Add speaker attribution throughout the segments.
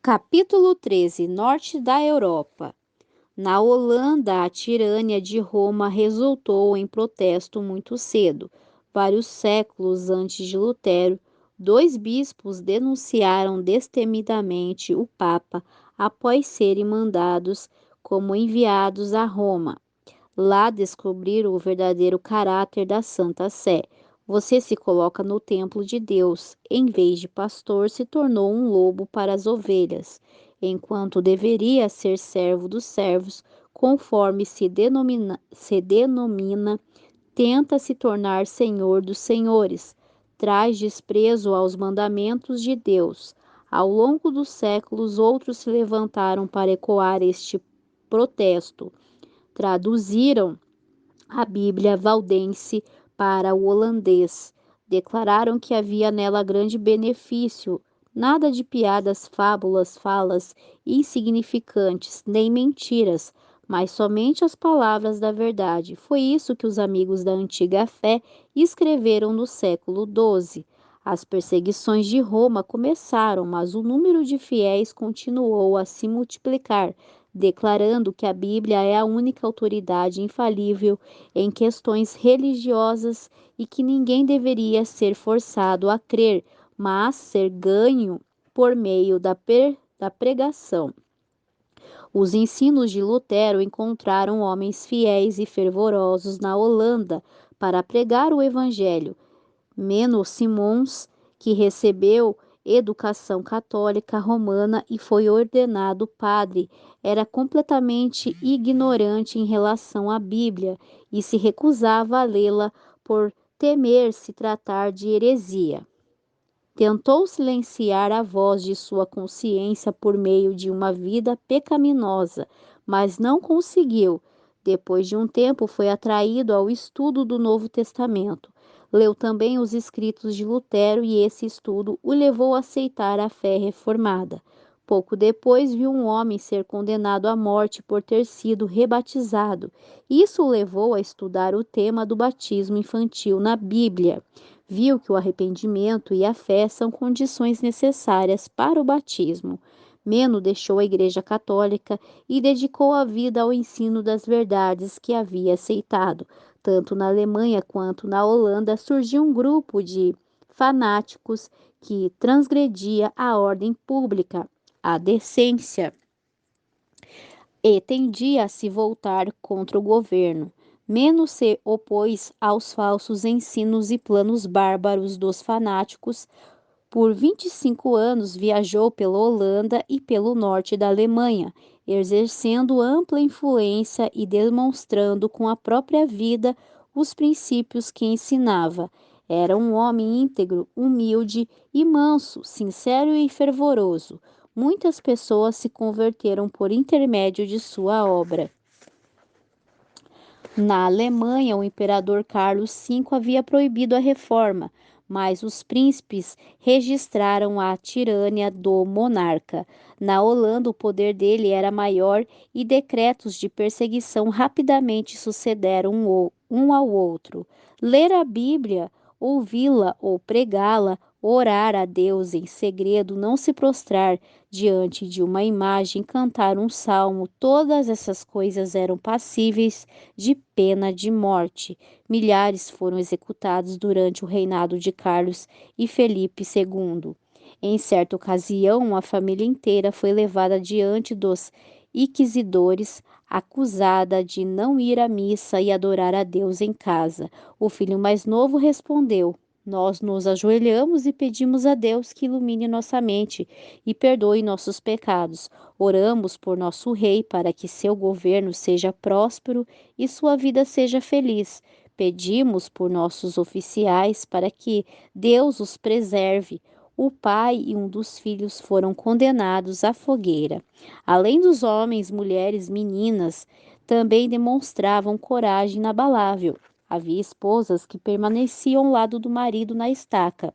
Speaker 1: Capítulo 13. Norte da Europa. Na Holanda, a tirania de Roma resultou em protesto muito cedo. Vários séculos antes de Lutero, dois bispos denunciaram destemidamente o Papa após serem mandados como enviados a Roma. Lá descobriram o verdadeiro caráter da Santa Sé. Você se coloca no templo de Deus, em vez de pastor, se tornou um lobo para as ovelhas, enquanto deveria ser servo dos servos, conforme se denomina, tenta se tornar senhor dos senhores, traz desprezo aos mandamentos de Deus. Ao longo dos séculos, outros se levantaram para ecoar este protesto. Traduziram a Bíblia valdense para o holandês. Declararam que havia nela grande benefício, nada de piadas, fábulas, falas insignificantes, nem mentiras, mas somente as palavras da verdade. Foi isso que os amigos da antiga fé escreveram no século XII. As perseguições de Roma começaram, mas o número de fiéis continuou a se multiplicar, declarando que a Bíblia é a única autoridade infalível em questões religiosas e que ninguém deveria ser forçado a crer, mas ser ganho por meio da pregação. Os ensinos de Lutero encontraram homens fiéis e fervorosos na Holanda para pregar o Evangelho. Menno Simons, que recebeu educação católica romana e foi ordenado padre, era completamente ignorante em relação à Bíblia e se recusava a lê-la por temer se tratar de heresia. Tentou silenciar a voz de sua consciência por meio de uma vida pecaminosa, mas não conseguiu. Depois de um tempo, foi atraído ao estudo do Novo Testamento. Leu também os escritos de Lutero e esse estudo o levou a aceitar a fé reformada. Pouco depois, viu um homem ser condenado à morte por ter sido rebatizado. Isso o levou a estudar o tema do batismo infantil na Bíblia. Viu que o arrependimento e a fé são condições necessárias para o batismo. Meno deixou a Igreja Católica e dedicou a vida ao ensino das verdades que havia aceitado. Tanto na Alemanha quanto na Holanda surgiu um grupo de fanáticos que transgredia a ordem pública, a decência, e tendia a se voltar contra o governo. Menos se opôs aos falsos ensinos e planos bárbaros dos fanáticos. Por 25 anos viajou pela Holanda e pelo norte da Alemanha, exercendo ampla influência e demonstrando com a própria vida os princípios que ensinava. Era um homem íntegro, humilde e manso, sincero e fervoroso. Muitas pessoas se converteram por intermédio de sua obra. Na Alemanha, o imperador Carlos V havia proibido a reforma, mas os príncipes registraram a tirania do monarca. Na Holanda, o poder dele era maior e decretos de perseguição rapidamente sucederam um ao outro. Ler a Bíblia, ouvi-la ou pregá-la, orar a Deus em segredo, não se prostrar diante de uma imagem, cantar um salmo, todas essas coisas eram passíveis de pena de morte. Milhares foram executados durante o reinado de Carlos e Felipe II. Em certa ocasião, uma família inteira foi levada diante dos inquisidores, acusada de não ir à missa e adorar a Deus em casa. O filho mais novo respondeu: Nós nos ajoelhamos e pedimos a Deus que ilumine nossa mente e perdoe nossos pecados. Oramos por nosso rei para que seu governo seja próspero e sua vida seja feliz. Pedimos por nossos oficiais para que Deus os preserve. O pai e um dos filhos foram condenados à fogueira. Além dos homens, mulheres, meninas também demonstravam coragem inabalável. Havia esposas que permaneciam ao lado do marido na estaca.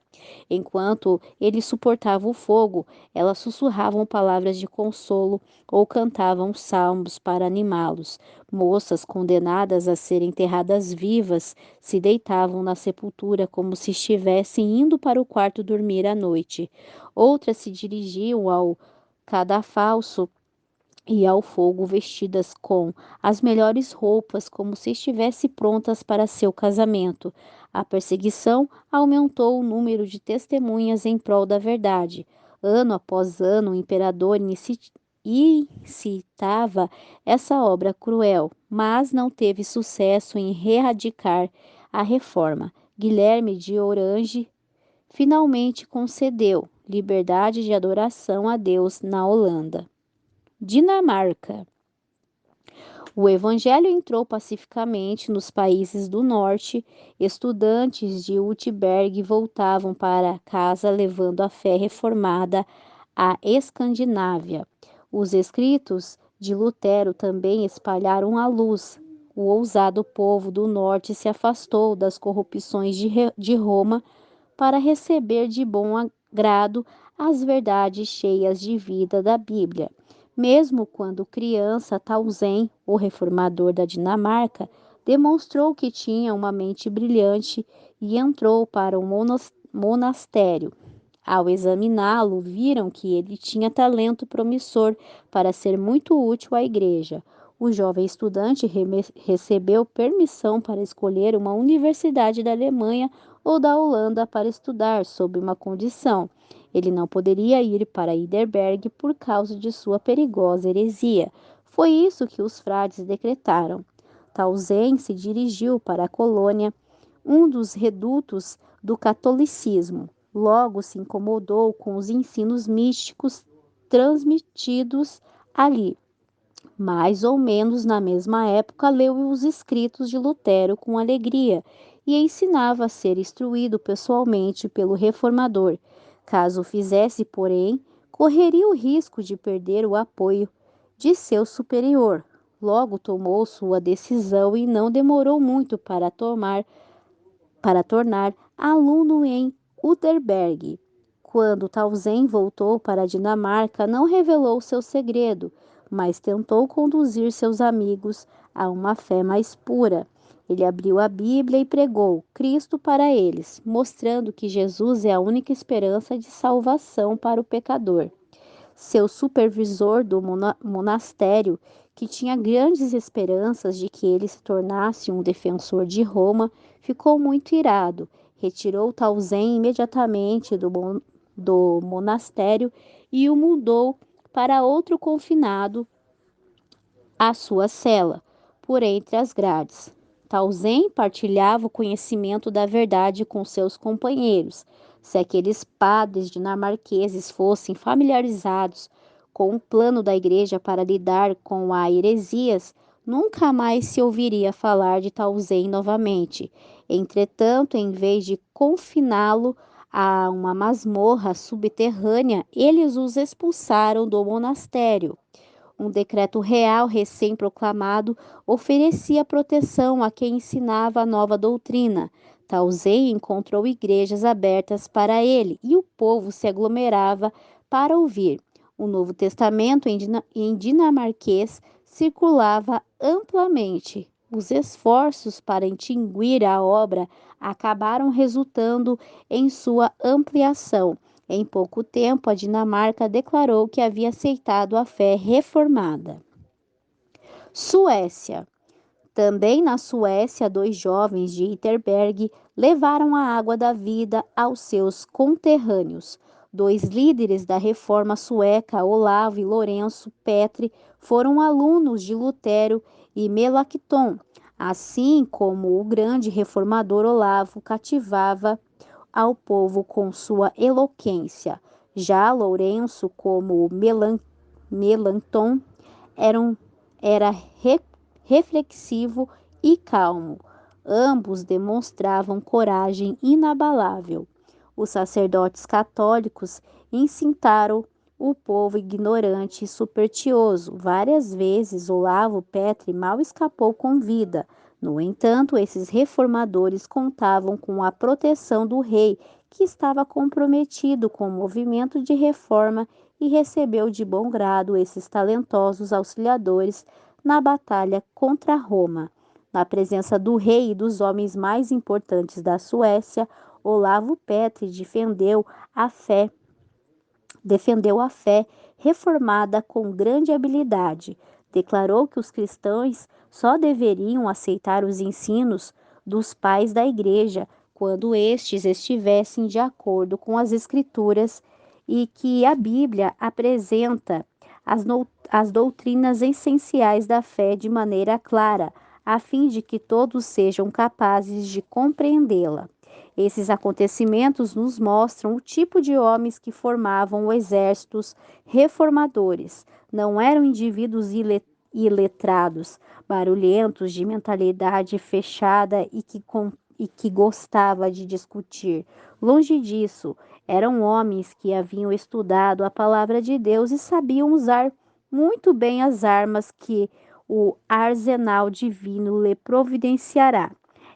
Speaker 1: Enquanto ele suportava o fogo, elas sussurravam palavras de consolo ou cantavam salmos para animá-los. Moças condenadas a serem enterradas vivas se deitavam na sepultura como se estivessem indo para o quarto dormir à noite. Outras se dirigiam ao cadafalso e ao fogo vestidas com as melhores roupas, como se estivessem prontas para seu casamento. A perseguição aumentou o número de testemunhas em prol da verdade. Ano após ano, o imperador incitava essa obra cruel, mas não teve sucesso em erradicar a reforma. Guilherme de Orange finalmente concedeu liberdade de adoração a Deus na Holanda. Dinamarca. O evangelho entrou pacificamente nos países do norte. Estudantes de Wittenberg voltavam para casa levando a fé reformada à Escandinávia. Os escritos de Lutero também espalharam a luz. O ousado povo do norte se afastou das corrupções de Roma para receber de bom agrado as verdades cheias de vida da Bíblia. Mesmo quando criança, Tausen, o reformador da Dinamarca, demonstrou que tinha uma mente brilhante e entrou para um monastério. Ao examiná-lo, viram que ele tinha talento promissor para ser muito útil à igreja. O jovem estudante recebeu permissão para escolher uma universidade da Alemanha ou da Holanda para estudar, sob uma condição. Ele não poderia ir para Heidelberg por causa de sua perigosa heresia. Foi isso que os frades decretaram. Tausen se dirigiu para a Colônia, um dos redutos do catolicismo. Logo se incomodou com os ensinos místicos transmitidos ali. Mais ou menos na mesma época, leu os escritos de Lutero com alegria e ensinava a ser instruído pessoalmente pelo reformador. Caso o fizesse, porém, correria o risco de perder o apoio de seu superior. Logo tomou sua decisão e não demorou muito para tornar aluno em Uterberg. Quando Tausen voltou para a Dinamarca, não revelou seu segredo, mas tentou conduzir seus amigos a uma fé mais pura. Ele abriu a Bíblia e pregou Cristo para eles, mostrando que Jesus é a única esperança de salvação para o pecador. Seu supervisor do monastério, que tinha grandes esperanças de que ele se tornasse um defensor de Roma, ficou muito irado. Retirou Tausen imediatamente do monastério e o mudou para outro confinado à sua cela, por entre as grades. Tausen partilhava o conhecimento da verdade com seus companheiros. Se aqueles padres dinamarqueses fossem familiarizados com o plano da igreja para lidar com as heresias, nunca mais se ouviria falar de Tausen novamente. Entretanto, em vez de confiná-lo a uma masmorra subterrânea, eles os expulsaram do monastério. Um decreto real recém-proclamado oferecia proteção a quem ensinava a nova doutrina. Tausen encontrou igrejas abertas para ele e o povo se aglomerava para ouvir. O Novo Testamento em dinamarquês circulava amplamente. Os esforços para extinguir a obra acabaram resultando em sua ampliação. Em pouco tempo, a Dinamarca declarou que havia aceitado a fé reformada. Suécia. Também na Suécia, dois jovens de Wittenberg levaram a água da vida aos seus conterrâneos. Dois líderes da reforma sueca, Olavo e Lourenço Petri, foram alunos de Lutero e Melanchthon, assim como o grande reformador Olavo cativava ao povo com sua eloquência. Já Lourenço, como Melanchthon, era reflexivo e calmo. Ambos demonstravam coragem inabalável. Os sacerdotes católicos incitaram o povo ignorante e supersticioso. Várias vezes Olavo Petri mal escapou com vida. No entanto, esses reformadores contavam com a proteção do rei, que estava comprometido com o movimento de reforma e recebeu de bom grado esses talentosos auxiliadores na batalha contra Roma. Na presença do rei e dos homens mais importantes da Suécia, Olavo Petri defendeu a fé reformada com grande habilidade. Declarou que os cristãos só deveriam aceitar os ensinos dos pais da igreja quando estes estivessem de acordo com as Escrituras e que a Bíblia apresenta as doutrinas essenciais da fé de maneira clara, a fim de que todos sejam capazes de compreendê-la. Esses acontecimentos nos mostram o tipo de homens que formavam os exércitos reformadores. Não eram indivíduos iletrados, barulhentos, de mentalidade fechada e que gostava de discutir. Longe disso, eram homens que haviam estudado a palavra de Deus e sabiam usar muito bem as armas que o arsenal divino lhe providenciará.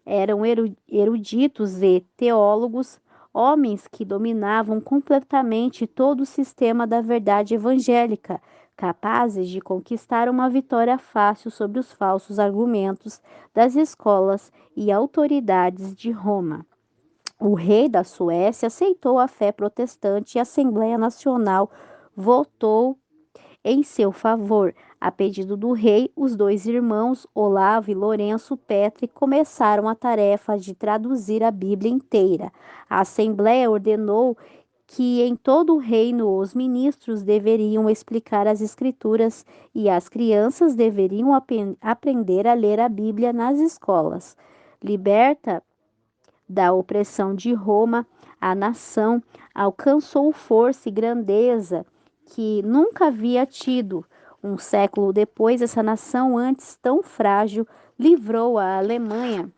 Speaker 1: Eram eruditos e teólogos, homens que dominavam completamente todo o sistema da verdade evangélica, capazes de conquistar uma vitória fácil sobre os falsos argumentos das escolas e autoridades de Roma. O rei da Suécia aceitou a fé protestante e a Assembleia Nacional votou em seu favor. A pedido do rei, os dois irmãos, Olavo e Lourenço Petri, começaram a tarefa de traduzir a Bíblia inteira. A Assembleia ordenou que em todo o reino os ministros deveriam explicar as Escrituras e as crianças deveriam aprender a ler a Bíblia nas escolas. Liberta da opressão de Roma, a nação alcançou força e grandeza que nunca havia tido. Um século depois, essa nação, antes tão frágil, livrou a Alemanha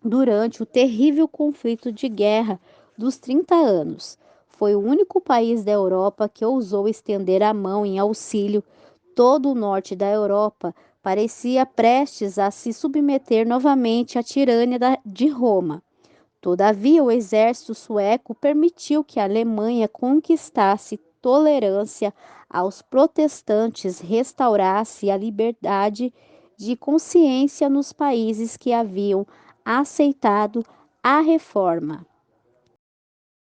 Speaker 1: durante o terrível conflito de guerra dos 30 anos. Foi o único país da Europa que ousou estender a mão em auxílio. Todo o norte da Europa parecia prestes a se submeter novamente à tirania de Roma. Todavia, o exército sueco permitiu que a Alemanha conquistasse tolerância aos protestantes, restaurasse a liberdade de consciência nos países que haviam aceitado a reforma.